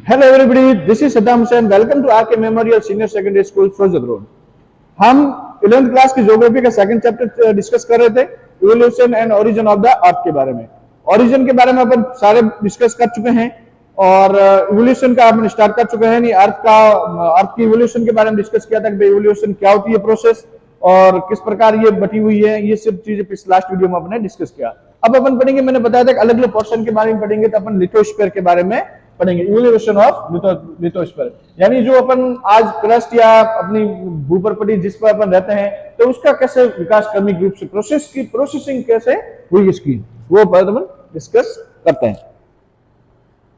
Hello everybody, this is Saddam Hussein. Welcome to आके memorial senior secondary school Ferozepur road. हम 11th class की geography का second chapter discuss कर रहे थे, evolution and origin of the earth के बारे में। ओरिजिन के बारे में अपन सारे डिस्कस कर चुके हैं और इवोल्यूशन का अपन स्टार्ट कर चुके हैं। नहीं, अर्थ की इवोल्यूशन के बारे में डिस्कस किया था कि इवोल्यूशन क्या होती है प्रोसेस और किस प्रकार ये बटी हुई है। ये सब चीजें पिछले लास्ट वीडियो में अपने डिस्कस किया। अब अपन पढ़ेंगे, मैंने बताया था कि अलग अलग पोर्शन के बारे में पढ़ेंगे, तो अपन लिथोस्फीयर के बारे में पढ़ेंगे, इवोल्यूशन ऑफ लिथोस्फीयर। यानी जो अपन आज क्रस्ट या अपनी भूपरपटी जिस पर अपन रहते हैं, तो उसका कैसे विकास क्रमिक रूप से प्रोसेसिंग कैसे हुई इसकी, वो पर अपन डिस्कस करते हैं।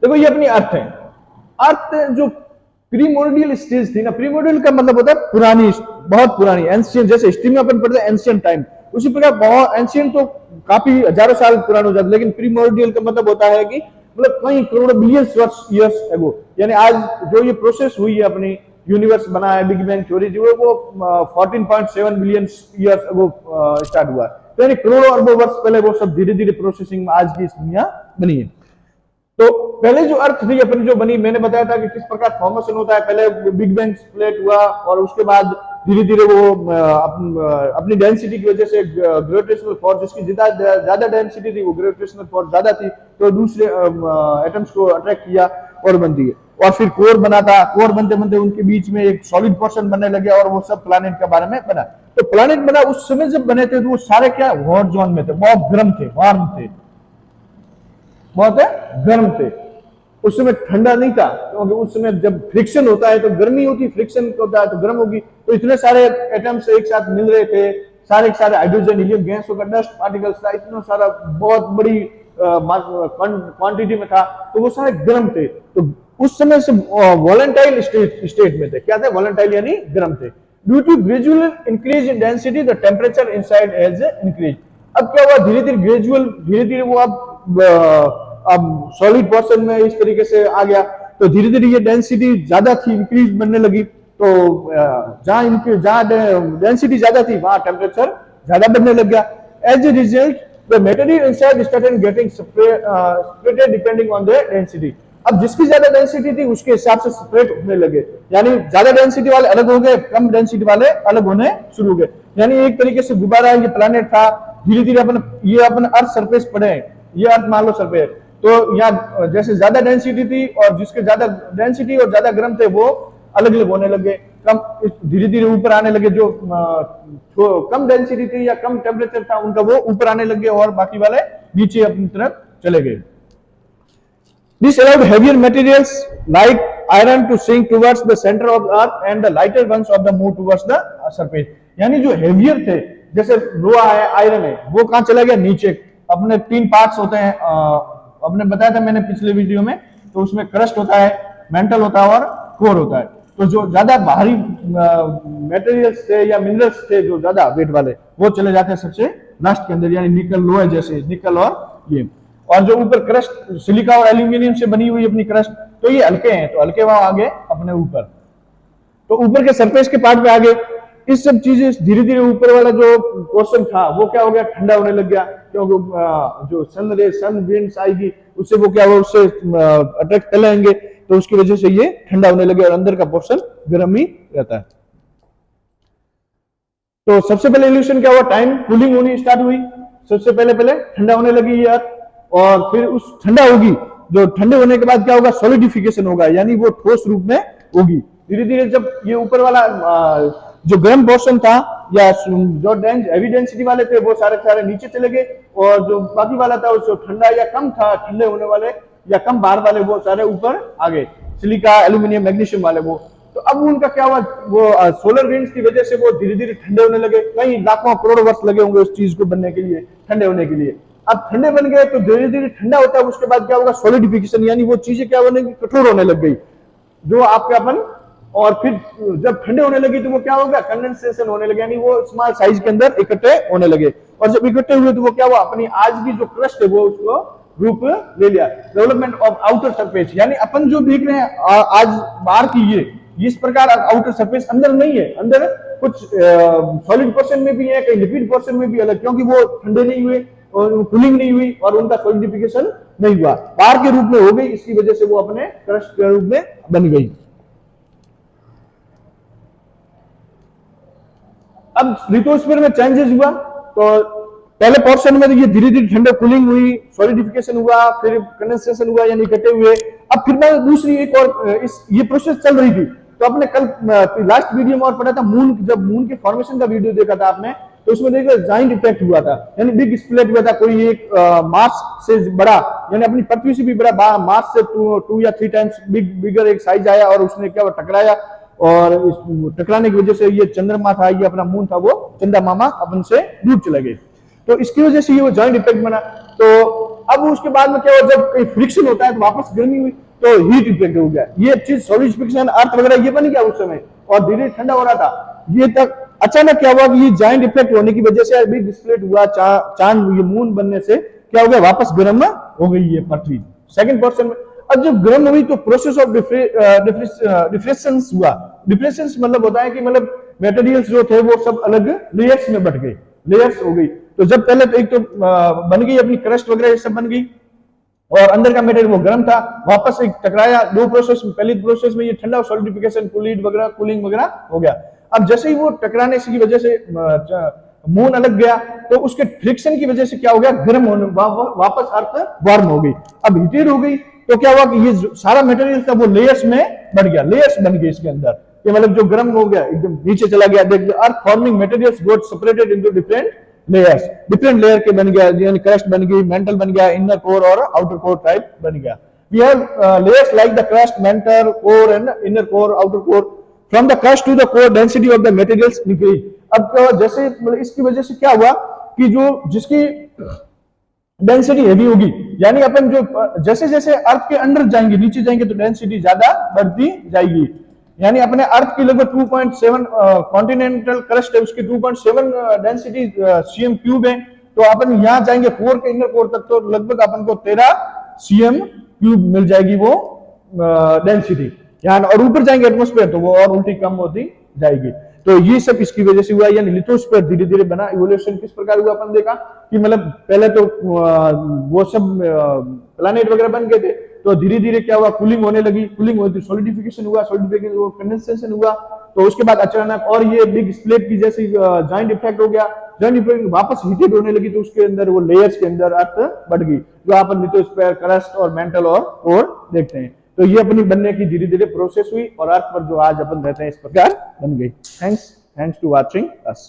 देखो, ये अपनी अर्थ है। अर्थ जो प्रीमोर्डियल स्टेज थी ना, प्रीमोर्डियल का मतलब होता है पुरानी, बहुत पुरानी, एंशियंट। जैसे हिस्ट्री में अपन पढ़ते हैं एंशियंट टाइम, उसी प्रकार बहुत एंशियंट तो काफी हजारों साल पुराना हो जाता है, लेकिन प्रीमोर्डियल का मतलब होता है कि मतलब कई करोड़ बिलियंस ईयर्स एगो। यानी आज जो ये प्रोसेस हुई है, अपनी यूनिवर्स बना है, बिग बैंग थ्योरी जो है वो 14.7 बिलियन ईयर्स एगो स्टार्ट हुआ है। तो यानी करोड़ों अरबों वर्ष पहले वो सब धीरे धीरे प्रोसेसिंग में आज की इस दुनिया बनी है। तो पहले जो अर्थ थी अपनी जो बनी, मैंने बताया था कि किस प्रकार फॉर्मेशन होता है। पहले बिग बैंग स्प्लिट हुआ और उसके बाद धीरे धीरे वो अपनी डेंसिटी की वजह से ग्रेविटेशनल फोर्स, जिसकी ज्यादा डेंसिटी थी, वो ग्रेविटेशनल फोर्स ज्यादा थी, तो दूसरे एटम्स को अट्रैक्ट किया और बनती है। और फिर कोर बना था, कोर बनते बनते उनके बीच में एक सॉलिड पोर्शन बनने लगे और वो सब प्लैनेट के बारे में बना। तो प्लैनेट बना उस समय जब बने थे, तो वो सारे क्या हॉट जोन में थे, बहुत गर्म थे, वार्म थे, बहुत गर्म थे। उस समय ठंडा नहीं था, क्योंकि उस समय जब फ्रिक्शन होता है तो गर्मी होती, फ्रिक्शन होता है तो गर्म होगी। तो इतने सारे एटम्स एक साथ मिल रहे थे, सारे हाइड्रोजन हीलियम गैस होगा, डस्ट पार्टिकल्स था, इतना सारा बहुत बड़ी क्वांटिटी में था, तो वो सारे गर्म थे। तो उस समय से वॉलेंटाइल स्टेट में थे। क्या थे? वॉलेंटाइल यानी गर्म थे। Due to gradual increase in density the temperature inside has increase. अब क्या हुआ, धीरे धीरे वो अब सॉलिड पोर्शन में इस तरीके से आ गया, तो धीरे धीरे ये डेंसिटी ज्यादा थी, इंक्रीज बनने लगी। तो जहां डेंसिटी ज्यादा थी वहां टेम्परेचर ज्यादा बनने लग गया। As a result the material inside started getting separated depending on the density. अब जिसकी ज्यादा डेंसिटी थी उसके हिसाब से सेपरेट होने लगे, यानी ज्यादा डेंसिटी वाले अलग हो गए, कम डेंसिटी वाले अलग होने शुरू हो गए। यानी एक तरीके से गुब्बारा ये प्लैनेट था, धीरे धीरे अपन अर्थ सरफेस पड़े, ये अर्थ मान लो सरफेस, तो यहाँ जैसे ज्यादा डेंसिटी थी और जिसके ज्यादा डेंसिटी और ज्यादा गर्म थे वो अलग अलग होने लगे, कम धीरे धीरे ऊपर आने लगे। जो कम डेंसिटी थी या कम टेम्परेचर था उनका वो ऊपर आने लगे और बाकी वाले नीचे अपनी तरफ चले गए। This allowed heavier materials like iron to sink towards the center of the earth and the lighter ones of the move towards the surface। यानी जो हेवियर थे, जैसे लोहा है, आयरन है, वो कहां चला गया? नीचे। अपने 3 पार्ट्स होते हैं, अपने बताया था मैंने पिछले वीडियो में, तो उसमें क्रस्ट होता है, मेंटल होता है और कोर होता है। तो जो ज्यादा भारी मटेरियल्स थे या मिनरल्स थे जो ज्यादा वेट वाले, वो चले जाते हैं सबसे लास्ट के अंदर, यानी निकल, लोहे जैसे निकल और ये। और जो ऊपर क्रस्ट सिलिका और एल्यूमिनियम से बनी हुई अपनी क्रस्ट, तो ये हल्के हैं, तो हल्के वहां आगे अपने ऊपर, तो ऊपर के सरफेस के पार्ट पे आगे। इस सब चीजें धीरे धीरे ऊपर वाला जो पोर्शन था वो क्या हो गया? ठंडा होने लग गया, क्योंकि जो सन विंड्स आएगी उससे वो क्या हो, उससे अट्रैक्ट करेंगे, तो उसकी वजह से ये ठंडा होने लगे और अंदर का पोर्शन गर्म ही रहता है। तो सबसे पहले इल्यूशन क्या हुआ? टाइम कूलिंग होनी स्टार्ट हुई, सबसे पहले ठंडा होने लगी ये अर्थ, और फिर उस ठंडा होगी, जो ठंडे होने के बाद क्या होगा? सॉलिडिफिकेशन होगा, यानी वो ठोस रूप में होगी। धीरे धीरे जब ये ऊपर वाला जो गर्म पोर्शन था या जो हेवी डेंसिटी वाले थे वो सारे नीचे चले गए, और जो बाकी वाला था जो ठंडा या कम था, ठंडे होने वाले या कम भार वाले, वो सारे ऊपर आ गए, सिलिका, एल्यूमिनियम, मैग्नीशियम वाले वो। तो अब उनका क्या हुआ? वो सोलर विंड्स की वजह से वो धीरे धीरे ठंडे होने लगे। कई लाखों करोड़ वर्ष लगे होंगे उस चीज को बनने के लिए, ठंडे होने के लिए। अब ठंडे बन गए तो धीरे धीरे ठंडा होता है, उसके बाद क्या होगा? सॉलिडिफिकेशन, यानी वो चीजें क्या बनेगी? कठोर होने लग गई, जो आपके अपन। और फिर जब ठंडे होने लगी तो वो क्या होगा? कंडेंसेशन होने लगे, यानी वो स्मॉल साइज के अंदर इकट्ठे होने लगे। और जब इकट्ठे हुए तो वो क्या हुआ? अपनी आज की जो क्रस्ट है वो उसको रूप ले लिया। डेवलपमेंट ऑफ आउटर सरफेस, यानी अपन जो देख रहे हैं आज बाहर की ये इस प्रकार आउटर सरफेस, अंदर नहीं है। अंदर कुछ सॉलिड पोर्शन में भी है, कहीं लिक्विड पोर्शन में भी अलग, क्योंकि वो ठंडे नहीं हुए और कूलिंग नहीं हुई और उनका सॉलिडिफिकेशन नहीं हुआ, बार के रूप में हो गई, इसकी वजह से वो अपने क्रस्ट के रूप में बन गई। अब लिथोस्फीयर में चेंजेस हुआ, तो पहले पोर्शन में तो ये धीरे धीरे ठंडा कूलिंग हुई, सॉलिडिफिकेशन हुआ, फिर कंडेंसेशन हुआ यानी इकट्ठे हुए। अब फिर मैं दूसरी एक और ये प्रोसेस चल रही थी। तो अपने कल लास्ट वीडियो में और पढ़ा था मून, जब मून के फॉर्मेशन का वीडियो देखा था आपने, तो उसमें देखा जाइंट इफेक्ट हुआ था, यानी बिग स्प्लिट हुआ था। कोई एक मार्स से बड़ा, यानी अपनी पृथ्वी से भी बड़ा, मार्स से 2 या 3 टाइम्स बिगर एक साइज आया और उसने क्या टकराया, और इस टकराने की वजह से ये चंद्रमा था, ये अपना मून था, वो चंदा मामा अपन से दूर चले गए। तो इसकी वजह से ये वो जॉइंट इफेक्ट बना। तो अब उसके बाद में क्या हुआ, जब कोई फ्रिक्शन होता है तो वापस गर्मी हुई, तो हीट इफेक्ट हो गया। ये चीज सॉलिडिफिकेशन, अर्थ वगैरह ये बन गया उस समय, और धीरे ठंडा हो रहा था। ये तक अचानक क्या हुआ कि ये जॉइंट इफेक्ट होने की वजह से बिग स्प्लिट हुआ, चांद, ये मून बनने से क्या हो गया, वापस गर्म हो गई ये पृथ्वी सेकंड पर्सन में। अब जब गर्म हुई तो प्रोसेस ऑफ डिफ्रेक्शंस हुआ। डिफ्रेक्शंस मतलब होता है कि मतलब मटेरियल्स जो थे वो सब अलग लेयर्स में बट गए, लेयर्स हो गई। तो जब पहले तो एक तो बन गई अपनी क्रस्ट वगैरह ये सब बन गई, और अंदर का मटेरियल वो गर्म था, वापस एक टकराया। दो प्रोसेस, पहली प्रोसेस में ये ठंडा सॉलिडिफिकेशन, कूलिंग वगैरह हो गया। अब जैसे ही वो टकराने की वजह से मून अलग गया, तो उसके फ्रिक्शन की वजह से क्या हो गया, गर्म होने वापस अर्थ वार्म हो गई। अब हीटेड हो गई, तो क्या हुआ कि ये सारा मटेरियल था वो लेयर्स में बढ़ गया, लेयर्स बन गए इसके अंदर। ये मतलब जो गर्म हो गया एकदम नीचे चला गया। देख, earth forming materials got separated into different layers, different layer के बन गया, यानी क्रस्ट बन गई, मेंटल बन गया, इनर कोर और आउटर कोर टाइप बन गया। We have layers like the crust, mantle, core and inner core, outer core. From the crust to the core, density of the materials increase. अब जैसे मतलब इसकी वजह से क्या हुआ कि जो जिसकी डेंसिटी हैवी होगी, यानी अपन जो जैसे जैसे अर्थ के अंदर जाएंगे, नीचे जाएंगे, तो डेंसिटी ज्यादा बढ़ती जाएगी। यानी अपने अर्थ की लगभग 2.7 कॉन्टिनेंटल क्रस्ट है, उसकी 2.7 डेंसिटी सीएम क्यूब है। तो अपन यहां जाएंगे कोर के इनर कोर तक, तो लगभग अपन को 13 सीएम क्यूब मिल जाएगी वो डेंसिटी। यानी और ऊपर जाएंगे एटमॉस्फेयर, तो वो और उल्टी कम होती जाएगी। तो ये सब इसकी वजह से हुआ, यानी लिथोस्फीयर धीरे धीरे बना। इवोल्यूशन किस प्रकार हुआ अपन देखा कि मतलब पहले तो वो सब प्लैनेट वगैरह बन गए थे, तो धीरे धीरे क्या हुआ, कूलिंग होने लगी, कूलिंग हुई तो सॉलिडिफिकेशन हुआ, सॉलिडिफिकेशन हुआ, कंडेंसेशन हुआ। तो उसके बाद अचानक और ये बिग स्प्लिट की जैसे जॉइंट इफेक्ट हो गया, जॉइंट इफेक्ट वापस हीटेड होने लगी, तो उसके अंदर वो लेयर्स के अंदर अर्थ बढ़ गई, जो अपन लिथोस्फीयर, क्रस्ट और मेंटल और कोर देखते हैं। तो ये अपनी बनने की धीरे धीरे प्रोसेस हुई, और अर्थ पर जो आज अपन रहते हैं इस प्रकार बन गई। Thanks to watching us.